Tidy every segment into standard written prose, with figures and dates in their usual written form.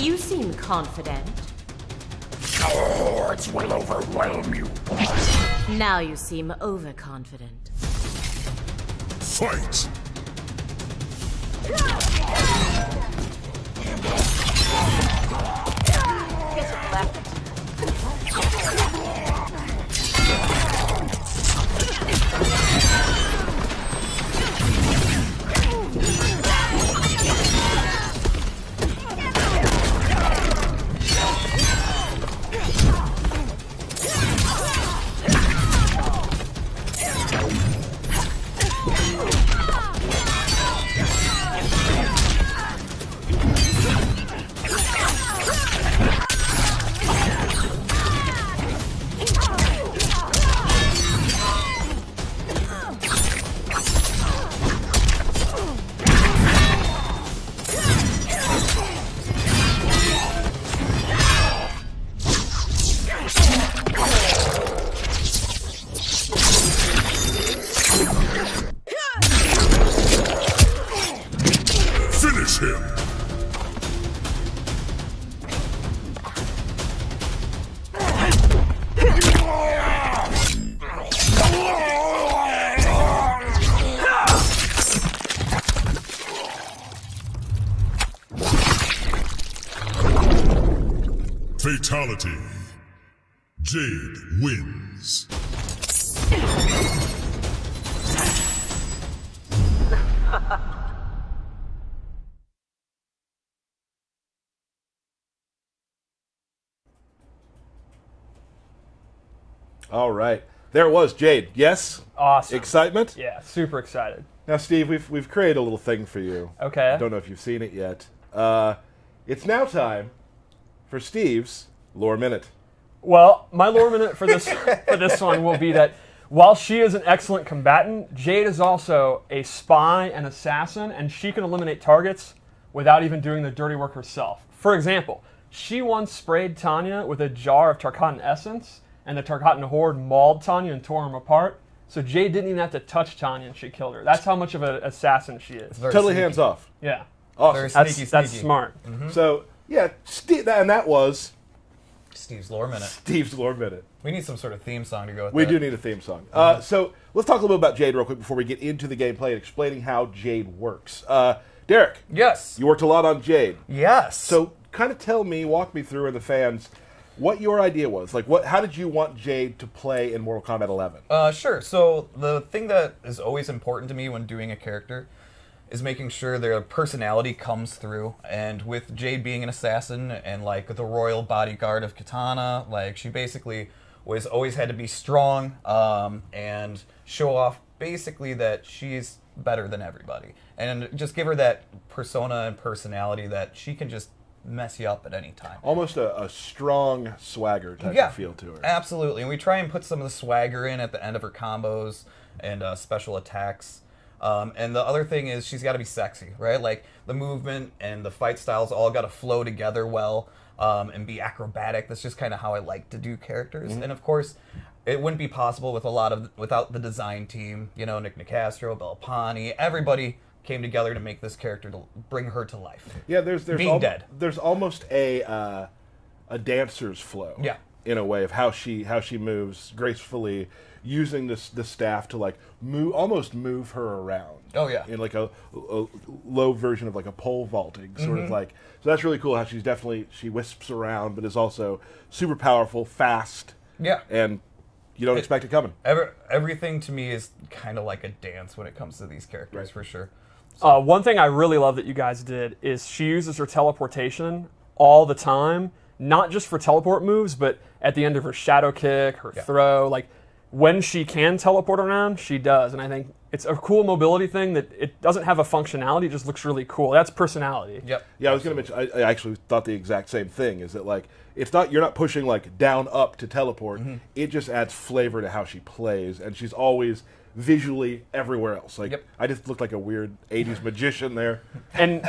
You seem confident. Our hordes will overwhelm you. Now you seem overconfident. Fight! Finish him! Fatality. Jade wins. All right. There it was, Jade. Yes? Awesome. Excitement? Yeah, super excited. Now, Steve, we've created a little thing for you. Okay. I don't know if you've seen it yet. It's now time for Steve's Lore Minute. Well, my lore minute for this one will be that while she is an excellent combatant, Jade is also a spy and assassin, and she can eliminate targets without even doing the dirty work herself. For example, she once sprayed Tanya with a jar of Tarkatan essence, and the Tarkatan horde mauled Tanya and tore him apart. So Jade didn't even have to touch Tanya, and she killed her. That's how much of an assassin she is. Totally hands off. Yeah. Awesome. Very sneaky. That's smart. Mm-hmm. So, yeah, and that was Steve's lore minute. Steve's Lore Minute. We need some sort of theme song to go with We that. do need a theme song. So let's talk a little bit about Jade real quick before we get into the gameplay and explaining how Jade works. Derek, Yes. you worked a lot on Jade. Yes. So kind of walk me through, and the fans, what your idea was. Like, how did you want Jade to play in Mortal Kombat 11? Sure. So the thing that is always important to me when doing a character is making sure their personality comes through. And with Jade being an assassin and like the royal bodyguard of Katana, like she basically always had to be strong and show off basically that she's better than everybody, and just give her that persona and personality that she can just mess you up at any time. Almost a strong swagger type of feel to her. Absolutely. And we try and put some of the swagger in at the end of her combos and special attacks. And the other thing is she's got to be sexy, right? Like the movement and the fight styles all got to flow together well and be acrobatic. That's just kind of how I like to do characters. And of course, it wouldn't be possible without the design team. You know, Nick Nicastro, Belpani, everybody came together to make this character, to bring her to life. Yeah, there's dead. There's almost a dancer's flow. Yeah. In a way of how she moves gracefully, using the staff to like almost move her around. Oh yeah. In like a low version of like a pole vaulting sort of like. So that's really cool how she wisps around, but is also super powerful, fast. Yeah. And you don't expect it coming. Everything to me is kind of like a dance when it comes to these characters, for sure. One thing I really love that you guys did is she uses her teleportation all the time, not just for teleport moves, but at the end of her shadow kick, her throw. Like, when she can teleport around, she does. And I think it's a cool mobility thing that it doesn't have a functionality, it just looks really cool. That's personality. Yep. Yeah, I was going to mention, I actually thought the exact same thing, is that like, you're not pushing like down, up to teleport. It just adds flavor to how she plays, and she's always visually everywhere else. Like, I just looked like a weird 80s magician there. And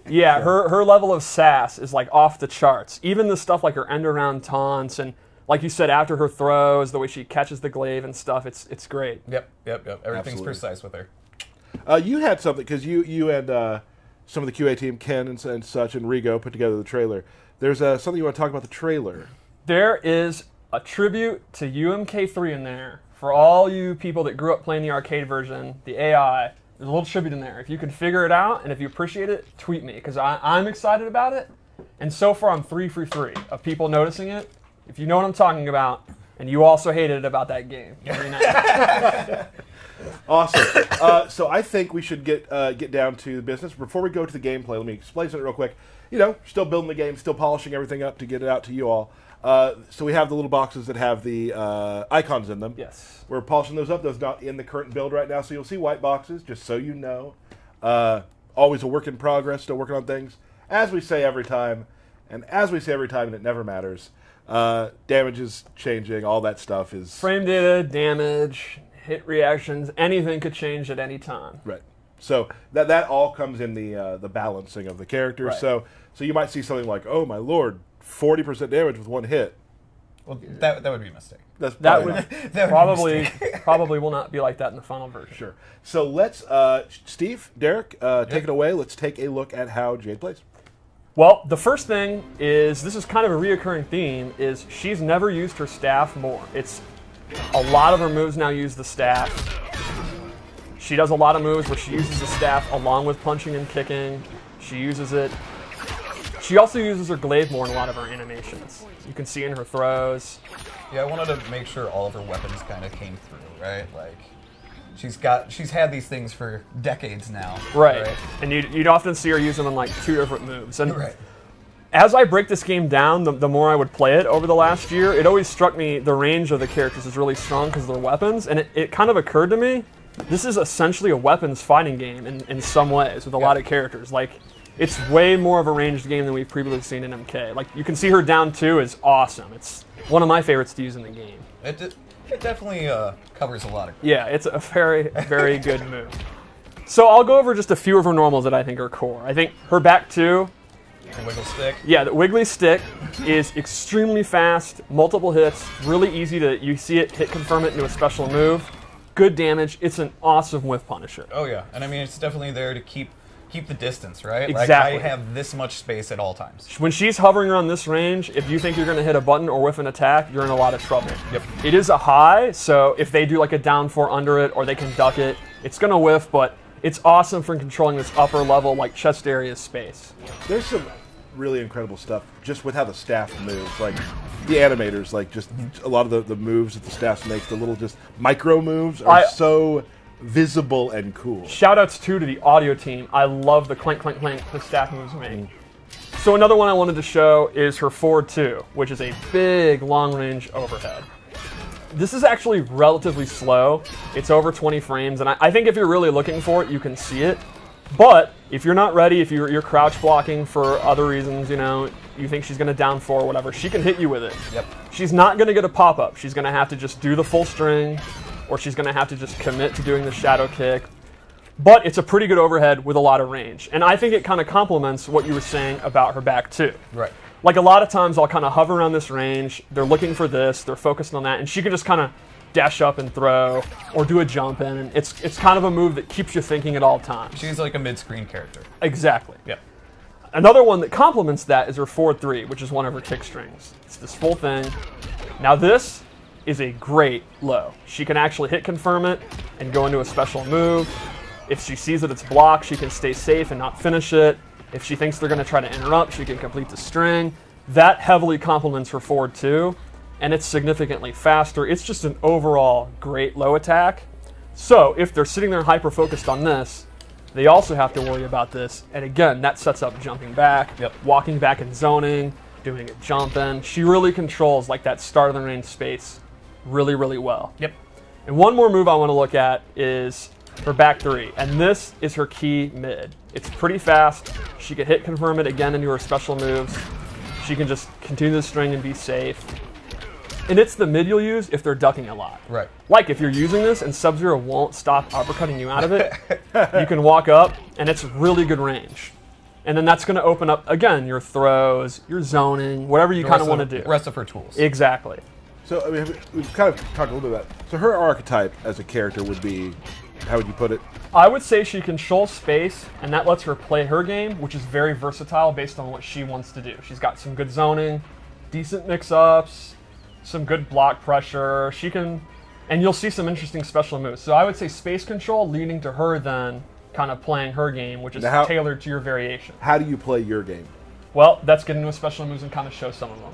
yeah, her level of sass is like off the charts. Even the stuff like her end around taunts and, like you said, after her throws, the way she catches the glaive and stuff, it's great. Yep. Everything's Absolutely. precise with her. You had something, because you and some of the QA team, Ken and such, and Rigo put together the trailer. There's something you want to talk about the trailer. There is a tribute to UMK3 in there. For all you people that grew up playing the arcade version, the AI, there's a little tribute in there. If you can figure it out and if you appreciate it, tweet me, because I'm excited about it. And so far, I'm 3 for 3 of people noticing it. If you know what I'm talking about, and you also hated it about that game. Very nice. Awesome. So I think we should get down to the business. Before we go to the gameplay, let me explain something real quick. You know, still building the game, still polishing everything up to get it out to you all. So we have the little boxes that have the icons in them. Yes. We're polishing those up. Those not in the current build right now, so you'll see white boxes, just so you know. Always a work in progress, still working on things. As we say every time, and it never matters, damage is changing, all that stuff is... Frame data, damage, hit reactions, anything could change at any time. Right. So that all comes in the balancing of the characters. Right. So you might see something like, oh my lord, 40% damage with one hit. Well, that would be a mistake. That's That probably would not. That would probably be a mistake. probably will not be like that in the final version. Sure. So let's, Steve, Derek, take it away. Let's take a look at how Jade plays. Well, the first thing is, this is kind of a reoccurring theme, is she's never used her staff more. It's a lot of her moves now use the staff. She does a lot of moves where she uses the staff along with punching and kicking. She uses it. She also uses her glaive more in a lot of her animations. You can see in her throws. Yeah, I wanted to make sure all of her weapons kind of came through, right? Like, she's had these things for decades now. Right. And you'd often see her using them like 2 different moves. And Right. as I break this game down, the more I would play it over the last year, it always struck me the range of the characters is really strong because of their weapons. And it kind of occurred to me, this is essentially a weapons fighting game in some ways with a lot of characters. Like, it's way more of a ranged game than we've previously seen in MK. Like, you can see her down 2 is awesome. It's one of my favorites to use in the game. It definitely covers a lot of... Yeah, it's a very, very good move. So I'll go over just a few of her normals that I think are core. I think her back 2... The wiggle stick. Yeah, the wiggly stick is extremely fast, multiple hits, really easy to, you see it, hit confirm it into a special move. Good damage. It's an awesome whiff punisher. Oh yeah, and I mean it's definitely there to keep the distance, right? Exactly. Like I have this much space at all times. When she's hovering around this range, if you think you're going to hit a button or whiff an attack, you're in a lot of trouble. Yep. It is a high, so if they do like a down 4 under it or they can duck it, it's going to whiff, but it's awesome for controlling this upper level, like chest area space. There's some really incredible stuff just with how the staff moves. Like, the animators, like, just a lot of the moves that the staff makes, the little just micro moves are so visible and cool. Shoutouts too to the audio team. I love the clank, clank, clank her staff moves make. So another one I wanted to show is her forward 2, which is a big long-range overhead. This is actually relatively slow. It's over 20 frames, and I think if you're really looking for it, you can see it. But if you're not ready, if you're crouch blocking for other reasons, you know, you think she's going to down 4 or whatever, she can hit you with it. Yep. She's not going to get a pop-up. She's going to have to just do the full string, or she's going to have to just commit to doing the shadow kick. But it's a pretty good overhead with a lot of range. And I think it kind of complements what you were saying about her back too. Right. Like a lot of times I'll kind of hover around this range, they're looking for this, they're focused on that, and she can just kind of dash up and throw, or do a jump in, and it's kind of a move that keeps you thinking at all times. She's like a mid-screen character. Exactly. Yep. Another one that complements that is her forward 3, which is one of her kick strings. It's this full thing. Now this is a great low. She can actually hit confirm it and go into a special move. If she sees that it's blocked, she can stay safe and not finish it. If she thinks they're going to try to interrupt, she can complete the string. That heavily complements her forward 2, and it's significantly faster. It's just an overall great low attack. So if they're sitting there hyper-focused on this, they also have to worry about this. And again, that sets up jumping back, walking back and zoning, doing a jump in. She really controls like that start of the range space really, really well. Yep. And one more move I want to look at is her back 3, and this is her key mid. It's pretty fast. She can hit confirm it again into her special moves. She can just continue the string and be safe. And it's the mid you'll use if they're ducking a lot. Right. Like if you're using this and Sub-Zero won't stop uppercutting you out of it, you can walk up and it's really good range. And then that's going to open up, again, your throws, your zoning, whatever you kind of want to do. The rest of her tools. Exactly. So I mean, we've kind of talked a little bit about. So her archetype as a character would be would you put it? I would say she controls space, and that lets her play her game, which is very versatile based on what she wants to do. She's got some good zoning, decent mix-ups, some good block pressure. She can, and you'll see some interesting special moves. So I would say space control leading to her then kind of playing her game, which is tailored to your variation. How do you play your game? Well, let's get into special moves and kind of show some of them.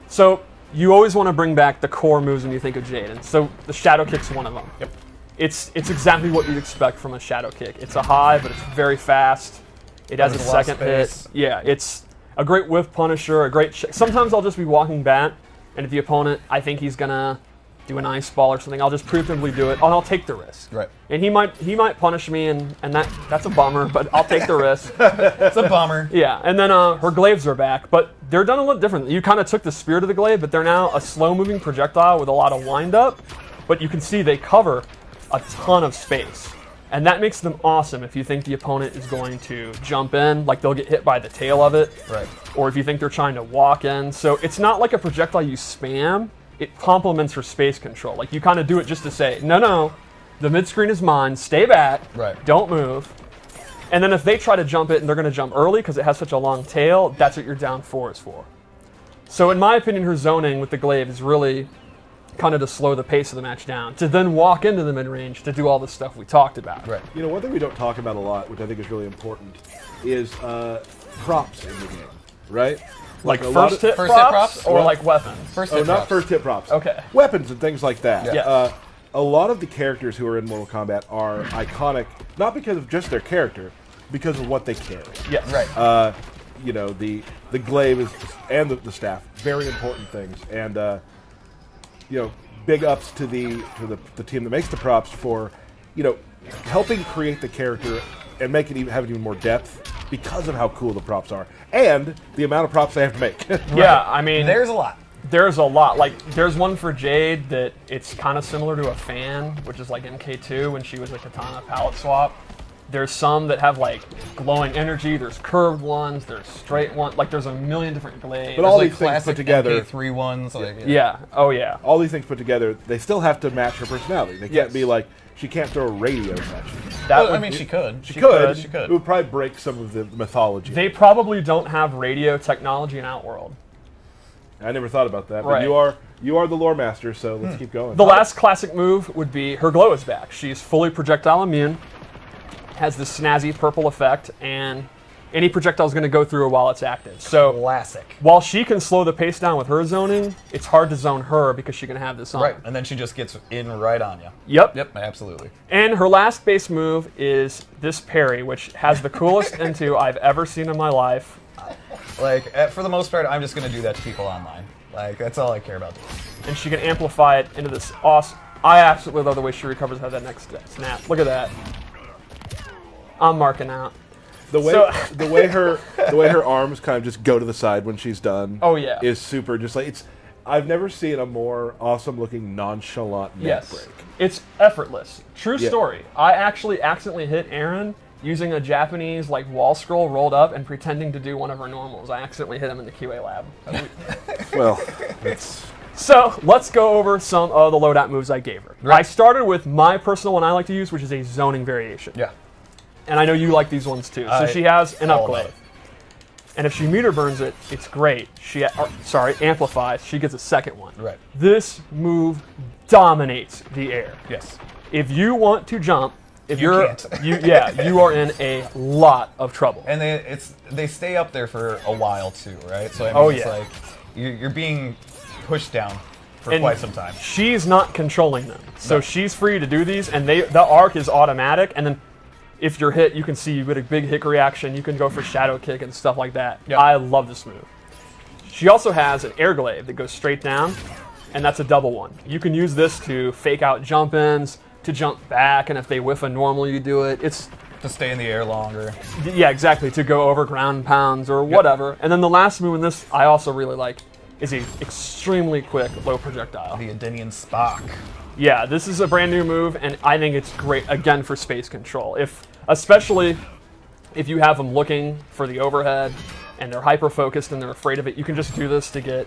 So you always want to bring back the core moves when you think of Jade, and so the shadow kick's one of them. Yep. It's exactly what you'd expect from a shadow kick. It's a high, but it's very fast. It has a second hit. Yeah, it's a great whiff punisher, a great sometimes I'll just be walking back, and if the opponent, I think he's gonna do an ice ball or something, I'll just preemptively do it, and I'll take the risk. Right. And he might punish me, and that's a bummer, but I'll take the risk. It's a bummer. Yeah, and then her glaives are back, but they're done a little different. You kind of took the spirit of the glaive, but they're now a slow-moving projectile with a lot of wind-up, but you can see they cover a ton of space. And that makes them awesome if you think the opponent is going to jump in, like they'll get hit by the tail of it. Right. Or if you think they're trying to walk in. So it's not like a projectile you spam. It complements her space control. Like you kind of do it just to say, no, the mid-screen is mine, stay back, don't move. And then if they try to jump it and they're going to jump early because it has such a long tail, that's what your down 4 is for. So in my opinion, her zoning with the glaive is really kind of to slow the pace of the match down, to then walk into the mid-range to do all the stuff we talked about. Right. You know, one thing we don't talk about a lot, which I think is really important, is props in the game, right? Like first hit props or like weapons? First hit not props. first hit props. Okay. Weapons and things like that. Yeah. Yes. A lot of the characters who are in Mortal Kombat are iconic, not because of just their character, because of what they carry. Yes. Right. You know, the glaive is, and the staff, very important things. And you know, big ups to the team that makes the props for, you know, helping create the character and make it have even more depth because of how cool the props are and the amount of props they have to make. Yeah, I mean, There's a lot. There's a lot. Like, there's one for Jade that it's kind of similar to a fan, which is like MK2 when she was a katana palette swap. There's some that have like glowing energy. There's curved ones. There's straight ones. Like there's a million different glaives. But all There's these like things put classic together, MK3 ones. Like, Yeah. Oh yeah. all these things put together, they still have to match her personality. They can't be like, she can't throw a radio touch. I mean, she could. She could. It would probably break some of the mythology. They probably don't have radio technology in Outworld. I never thought about that. But Right. you are the lore master, so let's keep going. The last classic move would be her glow is back. She's fully projectile immune, has this snazzy purple effect, and any projectile is going to go through her while it's active. So Classic. while she can slow the pace down with her zoning, it's hard to zone her because she can have this on. Right, and then she just gets in right on you. Yep. Yep, absolutely. And her last base move is this parry, which has the coolest into I've ever seen in my life. Like, for the most part, I'm just going to do that to people online. Like, that's all I care about doing. And she can amplify it into this awesome... I absolutely love the way she recovers out of that next snap. Look at that. I'm marking out. The way her arms kind of just go to the side when she's done. Oh, yeah. Is super. Just like I've never seen a more awesome looking nonchalant neck break. It's effortless. True Yeah. story. I actually accidentally hit Aaron using a Japanese like wall scroll rolled up and pretending to do one of her normals. I accidentally hit him in the QA lab. Well, it's So let's go over some of the loadout moves I gave her. Right. I started with my personal one I like to use, which is a zoning variation. Yeah. And I know you like these ones too. So she has an all upglaive. about And if she meter burns it, it's great. She amplifies. She gets a second one. Right. This move dominates the air. Yes. If you want to jump, if You you're can't. you are in a lot of trouble. And they stay up there for a while too, right? So I mean, Oh, it's yeah. like you're being pushed down for And quite some time. She's not controlling them, so she's free to do these, and the arc is automatic. And then if you're hit, you can see you get a big hick reaction. You can go for shadow kick and stuff like that. Yep. I love this move. She also has an air glaive that goes straight down, and that's a double one. You can use this to fake out jump ins, to jump back, and if they whiff a normal, you do it. It's To stay in the air longer. yeah, exactly, to go over ground pounds or whatever. And then the last move in this I also really like is a extremely quick low projectile. The Adinian Spock. Yeah, this is a brand new move, and I think it's great again for space control. Especially if you have them looking for the overhead, and they're hyper-focused and they're afraid of it, you can just do this to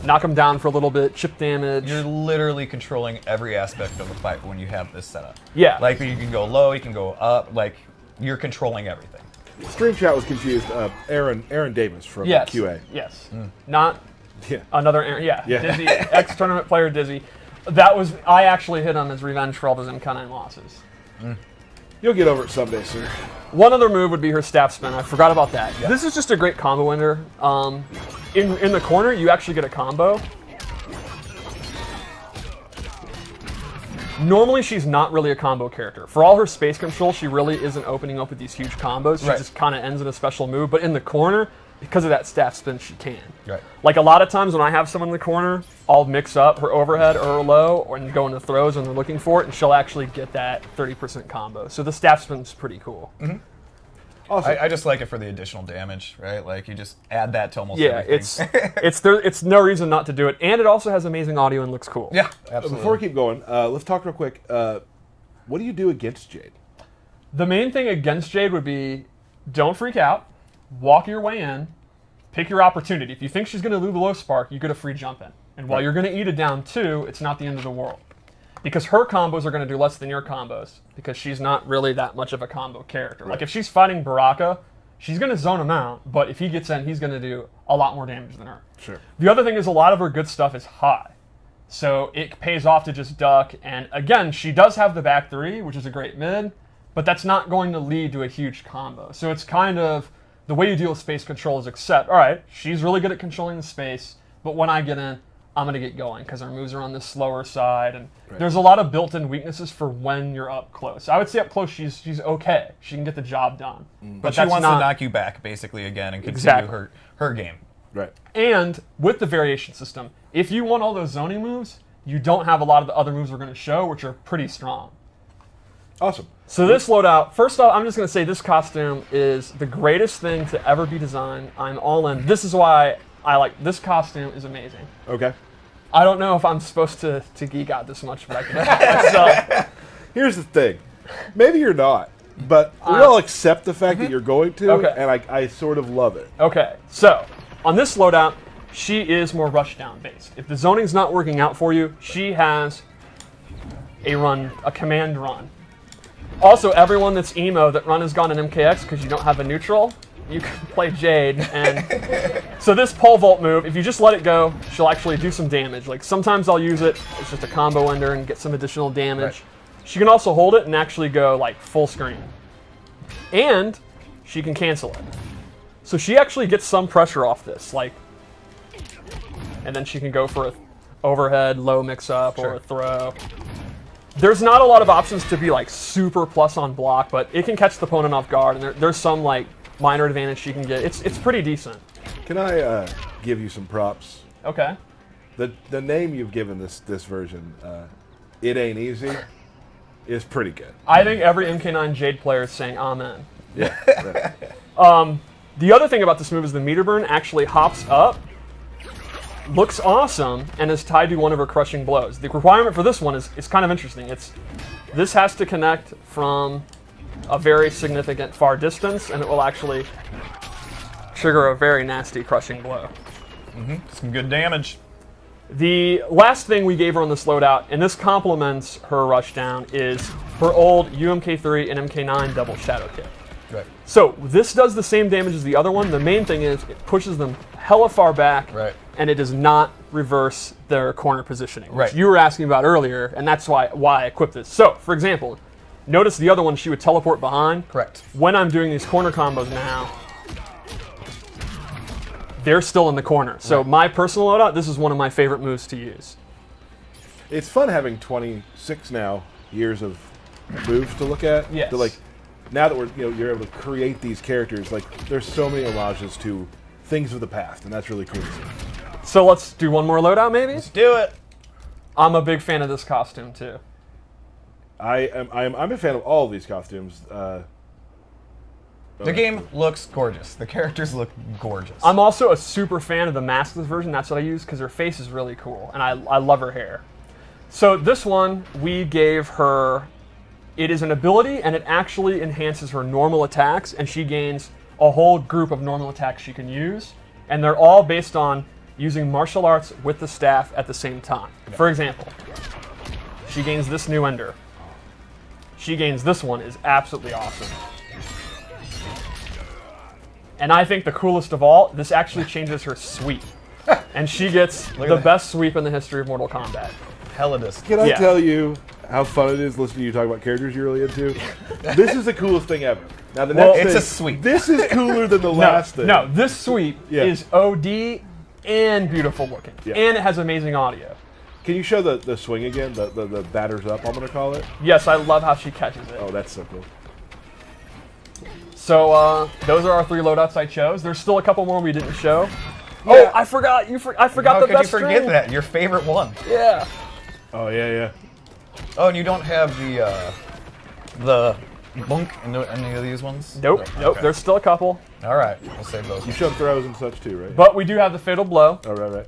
knock them down for a little bit, chip damage. You're literally controlling every aspect of the fight when you have this set up. Yeah. Like, you can go low, you can go up, like, you're contrololling everything. Stream chat was confused. Aaron Davis from Yes. QA. Yes. Not Yeah. another Aaron. Yeah. Yeah. Dizzy, ex-tournament player Dizzy. I actually hit him as revenge for all those MK9 losses. You'll get over it someday, sir. One other move would be her staff spin. I forgot about that. Yeah. This is just a great combo ender. In the corner, you actually get a combo. Normally, she's not really a combo character. For all her space control, she really isn't opening up with these huge combos. She just kind of ends in a special move. But in the corner, because of that staff spin, she can. Right. Like a lot of times when I have someone in the corner, I'll mix up her overhead or her low and go into throws when they're looking for it, and she'll actually get that 30% combo. So the staff spin's pretty cool. Mm-hmm. Awesome. I just like it for the additional damage, right? Like, you just add that to almost everything. It's no reason not to do it, and it also has amazing audio and looks cool. Yeah, absolutely. Before we keep going, let's talk real quick. What do you do against Jade? The main thing against Jade would be don't freak out, walk your way in, pick your opportunity. If you think she's going to do the low spark, you get a free jump in. And while you're going to eat it down too, it's not the end of the world. Because her combos are going to do less than your combos, because she's not really that much of a combo character. Like if she's fighting Baraka, she's going to zone him out, but if he gets in, he's going to do a lot more damage than her. Sure. The other thing is a lot of her good stuff is high. So it pays off to just duck, and again, she does have the back three, which is a great mid, but that's not going to lead to a huge combo. So it's kind of, the way you deal with space control is accept, all right, she's really good at controlling the space, but when I get in, I'm going to get going because our moves are on the slower side, and there's a lot of built-in weaknesses for when you're up close. I would say up close, she's okay. She can get the job done. But she wants to knock you back, basically, again, and continue her game. Right. And with the variation system, if you want all those zoning moves, you don't have a lot of the other moves we're going to show, which are pretty strong. Awesome. So this loadout, first off, I'm just going to say this costume is the greatest thing to ever be designed. I'm all in. This is why I like this costume. Is amazing. Okay. I don't know if I'm supposed to geek out this much, but I can myself. Here's the thing. Maybe you're not, but we all accept the fact that you're going to, Okay. and I sort of love it. Okay, so on this loadout, she is more rushdown based. If the zoning's not working out for you, she has a command run. Also, everyone that's emo that run has gone in MKX because you don't have a neutral, you can play Jade. And so this pole vault move, if you just let it go, she'll actually do some damage. Like sometimes I'll use it, it's just a combo ender and get some additional damage. Right. She can also hold it and actually go like full screen. And she can cancel it. So she actually gets some pressure off this, like, and then she can go for a overhead, low mix-up, or a throw. There's not a lot of options to be like super plus on block, but it can catch the opponent off guard, and there's some like minor advantage she can get. It's pretty decent. Can I give you some props? Okay. The name you've given this version, It Ain't Easy, is pretty good. I think every MK9 Jade player is saying amen. Yeah. The other thing about this move is the meter burn actually hops up, looks awesome, and is tied to one of her crushing blows. The requirement for this one is kind of interesting. This has to connect from a very significant far distance, and it will actually trigger a very nasty crushing blow. Some good damage. The last thing we gave her on this loadout, and this complements her rushdown, is her old UMK3 and MK9 double shadow kick. Right. So this does the same damage as the other one. The main thing is it pushes them hella far back, and it does not reverse their corner positioning, which you were asking about earlier, and that's why I equipped this. So, for example, notice the other one, she would teleport behind. Correct. When I'm doing these corner combos now, they're still in the corner. So my personal loadout, this is one of my favorite moves to use. It's fun having 26 now years of moves to look at. Yes. To, like, now that you're able to create these characters, like there's so many homages to things of the past, and that's really cool to see. So let's do one more loadout, maybe? Let's do it. I'm a big fan of this costume, too. I'm a fan of all of these costumes. The game looks gorgeous. The characters look gorgeous. I'm also a super fan of the maskless version. That's what I use because her face is really cool, and I love her hair. So this one, we gave her... It is an ability, and it actually enhances her normal attacks, and she gains a whole group of normal attacks she can use, and they're all based on using martial arts with the staff at the same time. For example, she gains this new ender. She gains this one is absolutely awesome. And I think the coolest of all, this actually changes her sweep. And she gets the best sweep in the history of Mortal Kombat. Helladist. Can I tell you how fun it is listening to you talk about characters you're really into? This is the coolest thing ever. Now the next it's thing, a sweep. This is cooler than the last thing. No, this sweep is OD and beautiful looking. Yeah. And it has amazing audio. Can you show the swing again? The batters up, I'm going to call it? Yes, I love how she catches it. Oh, that's so cool. So those are our 3 loadouts I chose. There's still a couple more we didn't show. Yeah. Oh, I forgot. I forgot How the could best you forget string. that? Your favorite one. Yeah. Oh, yeah. Oh, and you don't have the bunk in any of these ones? Nope. Okay. There's still a couple. All right, we'll save those. You showed throws and such too, right? But we do have the fatal blow. Oh, right.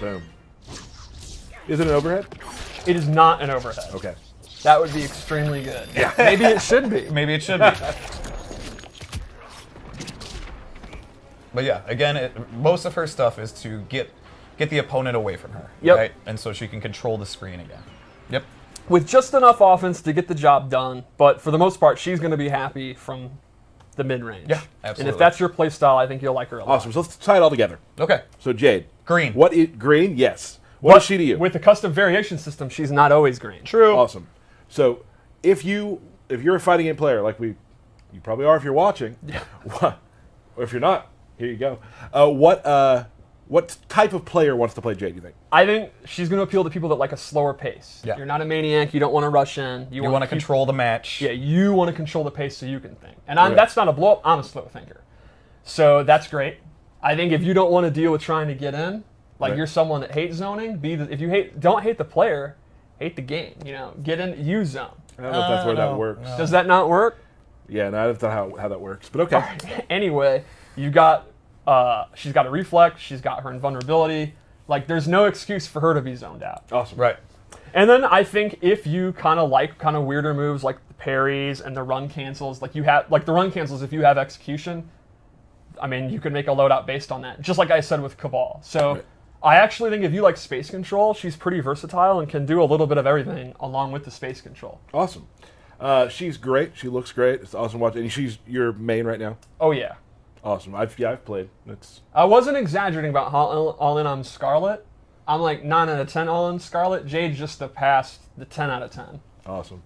Boom. Is it an overhead? It is not an overhead. Okay. That would be extremely good. Yeah. Maybe it should be. Maybe it should be. But yeah, again, most of her stuff is to get the opponent away from her. Yep. Right? And so she can control the screen again. Yep. With just enough offense to get the job done, but for the most part, she's going to be happy from the mid-range. Yeah, absolutely. And if that's your play style, I think you'll like her a lot. Awesome. So let's tie it all together. Okay. So Jade. Green. Green? Yes. What is she to you? With the custom variation system, she's not always green. True. Awesome. So if you're a fighting game player, like you probably are if you're watching, or if you're not, here you go. What type of player wants to play Jade, do you think? I think she's going to appeal to people that like a slower pace. Yeah. You're not a maniac. You don't want to rush in. You want to control the match. Yeah, you want to control the pace so you can think. And Right. that's not a blow-up. I'm a slow thinker. So that's great. I think if you don't want to deal with trying to get in, like Right. you're someone that hates zoning, don't hate the player, hate the game. Get in, use zone. I don't know if that's where that works. Does that not work? Yeah, no, I don't know how that works, but okay. Anyway, you got she's got a reflect, she's got her invulnerability. Like there's no excuse for her to be zoned out. Awesome. Right. And then I think if you kind of like weirder moves like the parries and the run cancels, like the run cancels if you have execution, I mean you could make a loadout based on that. Just like I said with Cabal. So Right. I actually think if you like space control, she's pretty versatile and can do a little bit of everything along with the space control. Awesome. She's great. She looks great. It's awesome watching. And she's your main right now. Oh yeah. Awesome. I've played. I wasn't exaggerating about how all in on Scarlet. I'm like 9 out of 10 all in Scarlet. Jade just past the 10 out of 10. Awesome.